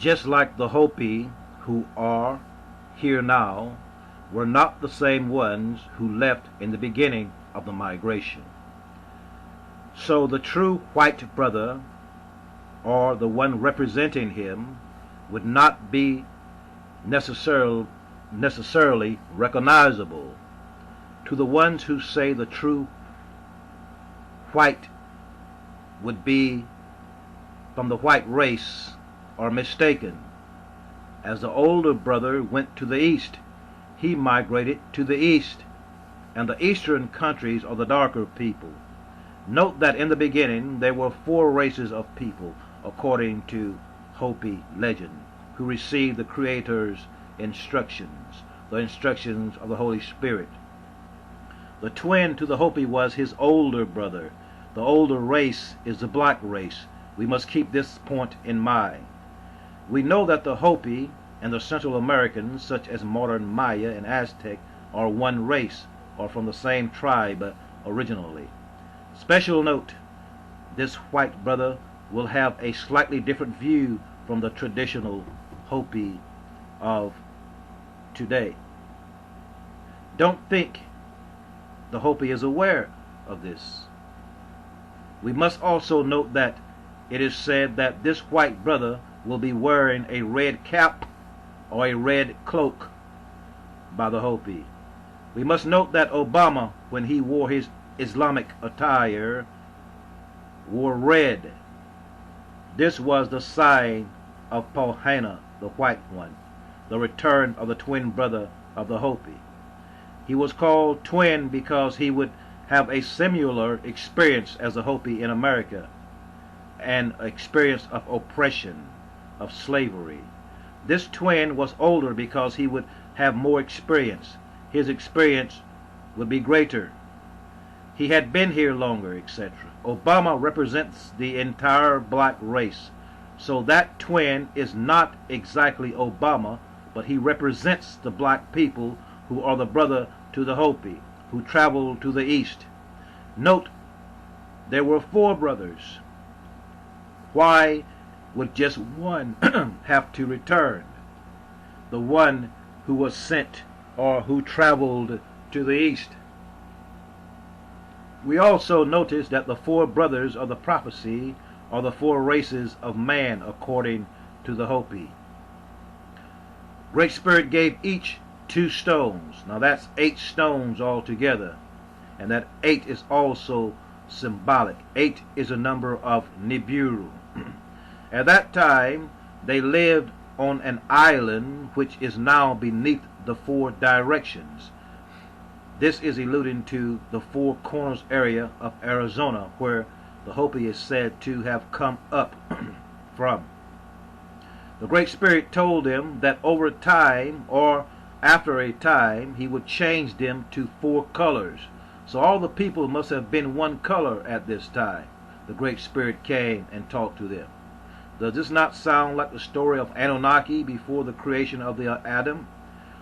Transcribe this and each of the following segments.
just like the Hopi who are here now were not the same ones who left in the beginning of the migration. So the true white brother, or the one representing him, would not be necessarily recognizable. To the ones who say the true white would be from the white race are mistaken. As the older brother went to the east, he migrated to the east, and the eastern countries are the darker people. Note that in the beginning there were 4 races of people, according to Hopi legend, who received the Creator's instructions, the instructions of the Holy Spirit. The twin to the Hopi was his older brother. The older race is the black race. We must keep this point in mind. We know that the Hopi and the Central Americans, such as modern Maya and Aztec, are one race, or from the same tribe originally. Special note, this white brother will have a slightly different view from the traditional Hopi of today. Don't think the Hopi is aware of this. We must also note that it is said that this white brother will be wearing a red cap or a red cloak by the Hopi. We must note that Obama, when he wore his Islamic attire, wore red. This was the sign of Pahana, the white one, the return of the twin brother of the Hopi. He was called twin because he would have a similar experience as the Hopi in America, an experience of oppression, of slavery. This twin was older because he would have more experience. His experience would be greater. He had been here longer, etc. Obama represents the entire black race. So that twin is not exactly Obama, but he represents the black people who are the brother to the Hopi, who traveled to the east. Note, there were 4 brothers. Why would just one have to return? The one who was sent or who traveled to the east. We also notice that the 4 brothers of the prophecy are the 4 races of man according to the Hopi. Great Spirit gave each 2 stones. Now that's 8 stones altogether. And that 8 is also symbolic. 8 is a number of Nibiru. At that time, they lived on an island which is now beneath the 4 directions. This is alluding to the 4 corners area of Arizona, where the Hopi is said to have come up from. The Great Spirit told them that over time, or after a time, he would change them to 4 colors. So all the people must have been one color at this time. The Great Spirit came and talked to them. Does this not sound like the story of Anunnaki before the creation of the Adam?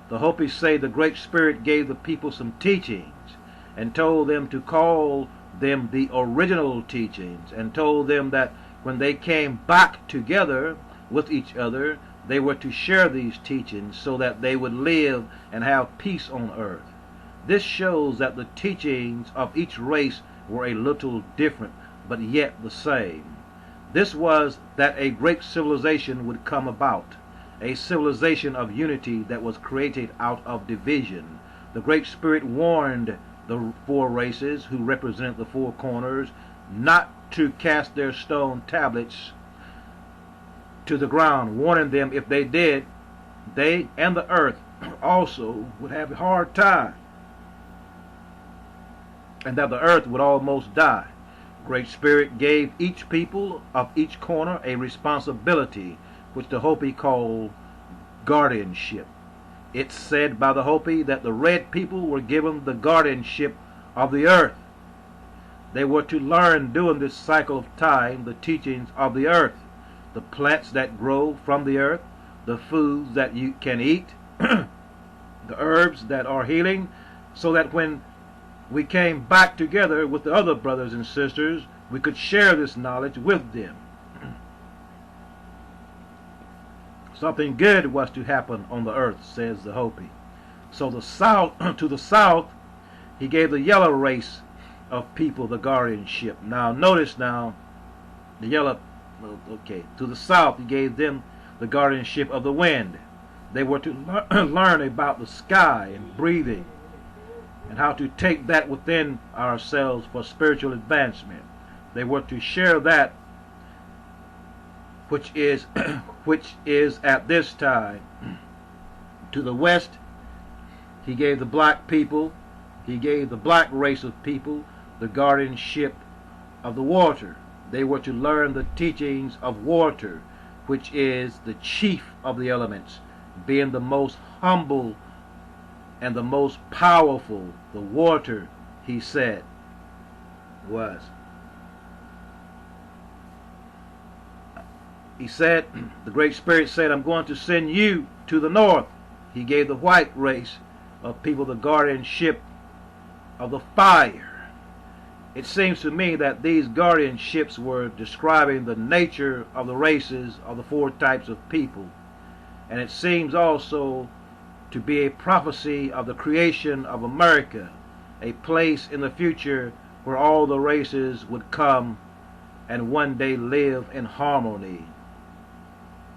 The Hopis say the Great Spirit gave the people some teachings and told them to call them the original teachings, and told them that when they came back together with each other, they were to share these teachings so that they would live and have peace on earth. This shows that the teachings of each race were a little different, but yet the same. This was that a great civilization would come about, a civilization of unity that was created out of division. The Great Spirit warned the 4 races who represent the 4 corners not to cast their stone tablets to the ground, warning them if they did, they and the earth also would have a hard time, and that the earth would almost die. Great Spirit gave each people of each corner a responsibility, which the Hopi called guardianship. It's said by the Hopi that the red people were given the guardianship of the earth. They were to learn during this cycle of time the teachings of the earth, the plants that grow from the earth, the foods that you can eat, the herbs that are healing, so that when we came back together with the other brothers and sisters, we could share this knowledge with them. Something good was to happen on the earth, says the Hopi. So the south, to the south, he gave the yellow race of people the guardianship. Now notice now, the yellow, okay, to the south he gave them the guardianship of the wind. They were to learn about the sky and breathing, and how to take that within ourselves for spiritual advancement. They were to share that which is at this time. To the west, he gave the black people, he gave the black race of people the guardianship of the water. They were to learn the teachings of water, which is the chief of the elements, being the most humble and the most powerful. The water, he said, was. He said, the Great Spirit said, I'm going to send you to the north. He gave the white race of people the guardianship of the fire. It seems to me that these guardianships were describing the nature of the races of the four types of people. And it seems also to be a prophecy of the creation of America, a place in the future where all the races would come and one day live in harmony.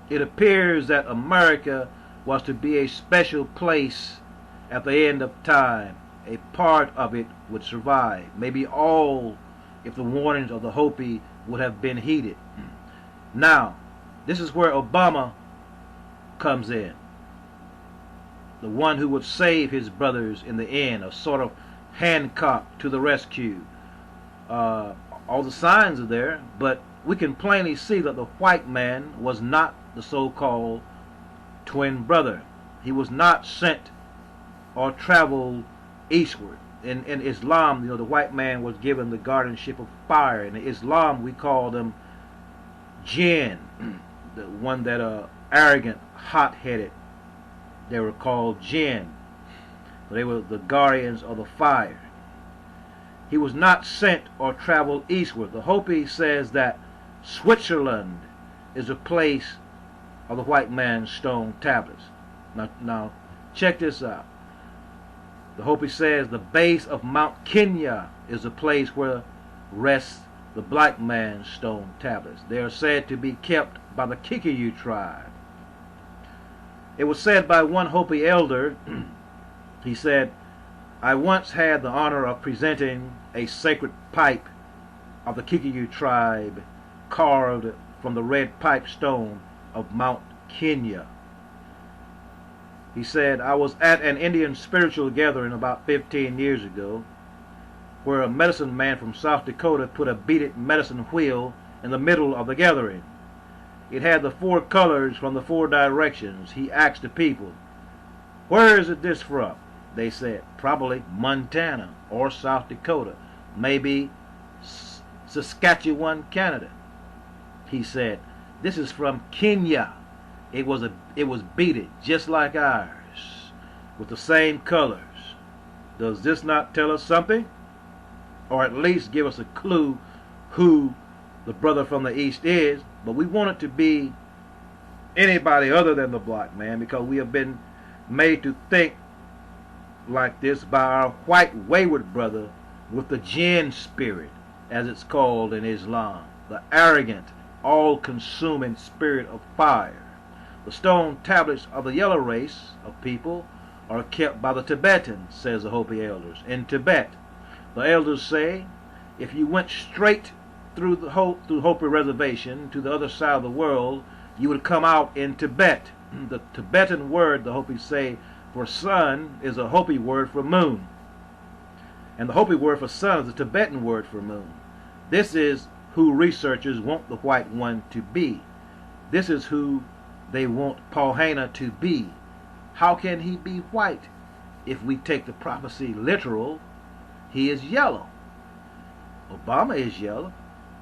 It appears that America was to be a special place at the end of time. A part of it would survive, maybe all, if the warnings of the Hopi would have been heeded. Now, this is where Obama comes in. The one who would save his brothers in the end, a sort of Hancock to the rescue. All the signs are there, but we can plainly see that the white man was not the so-called twin brother. He was not sent or traveled eastward. In Islam, the white man was given the guardianship of fire. In Islam, we call them jinn, the one that are arrogant, hot-headed. They were called jinn. They were the guardians of the fire. He was not sent or traveled eastward. The Hopi says that Switzerland is a place of the white man's stone tablets. Now check this out. The Hopi says the base of Mount Kenya is a place where rests the black man's stone tablets. They are said to be kept by the Kikuyu tribe. It was said by one Hopi elder, he said, I once had the honor of presenting a sacred pipe of the Kikuyu tribe carved from the red pipe stone of Mount Kenya. He said, I was at an Indian spiritual gathering about 15 years ago where a medicine man from South Dakota put a beaded medicine wheel in the middle of the gathering. It had the four colors from the four directions. He asked the people, where is it this from? They said, probably Montana or South Dakota, maybe Saskatchewan, Canada. He said, this is from Kenya. It was beaded just like ours, with the same colors. Does this not tell us something? Or at least give us a clue who the brother from the east is? But we want it to be anybody other than the black man, because we have been made to think like this by our white wayward brother with the jinn spirit, as it's called in Islam, the arrogant, all-consuming spirit of fire. The stone tablets of the yellow race of people are kept by the Tibetans, says the Hopi elders, in Tibet. The elders say, if you went straight through Hopi reservation to the other side of the world, you would come out in Tibet. The Tibetan word, the Hopi say, for sun is a Hopi word for moon. And the Hopi word for sun is a Tibetan word for moon. This is who researchers want the white one to be. This is who they want Pahana to be. How can he be white? If we take the prophecy literal, he is yellow. Obama is yellow.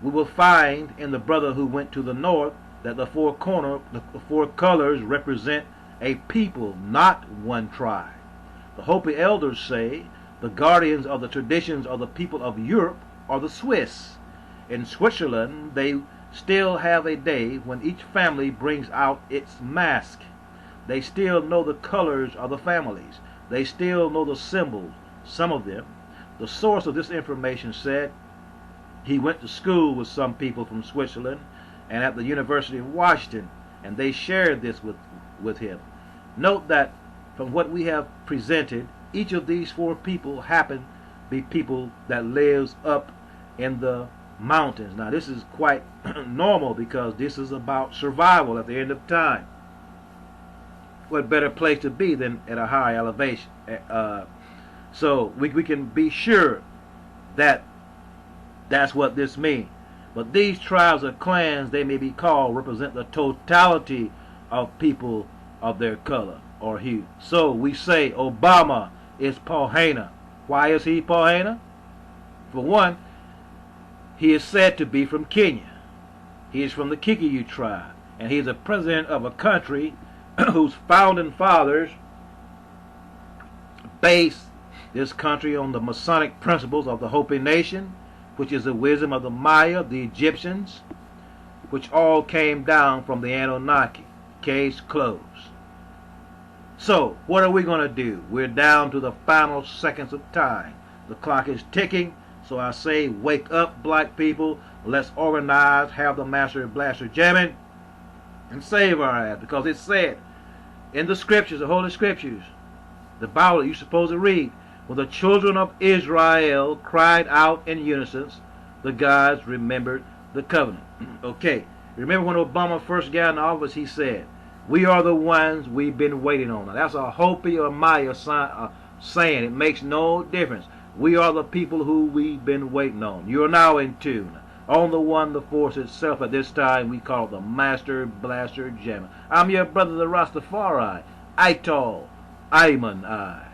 We will find in the brother who went to the north that the four colors represent a people, not one tribe. The Hopi elders say the guardians of the traditions of the people of Europe are the Swiss. In Switzerland, they still have a day when each family brings out its mask. They still know the colors of the families. They still know the symbols, some of them. The source of this information said he went to school with some people from Switzerland and at the University of Washington, and they shared this with him. Note that from what we have presented, each of these four people happen to be people that lives up in the mountains. Now this is quite normal because this is about survival at the end of time. What better place to be than at a high elevation? So we can be sure that that's what this means. But these tribes or clans, they may be called, represent the totality of people of their color or hue. So we say Obama is Pahana. Why is he Pahana? For one, he is said to be from Kenya. He is from the Kikuyu tribe, and he is a president of a country whose founding fathers based this country on the Masonic principles of the Hopi nation, which is the wisdom of the Maya, the Egyptians, which all came down from the Anunnaki. Case closed. So, what are we going to do? We're down to the final seconds of time. The clock is ticking, so I say, wake up, black people. Let's organize, have the master blaster jamming, and save our ass. Because it said in the scriptures, the Holy Scriptures, the Bible you're supposed to read, when the children of Israel cried out in unison, the gods remembered the covenant. Okay, remember when Obama first got in office, he said, we are the ones we've been waiting on. Now, that's a Hopi or Maya saying. It makes no difference. We are the people who we've been waiting on. You are now in tune on the one, the force itself. At this time, we call it the Master Blaster Jammer. I'm your brother, the Rastafari. Untitled Chapter.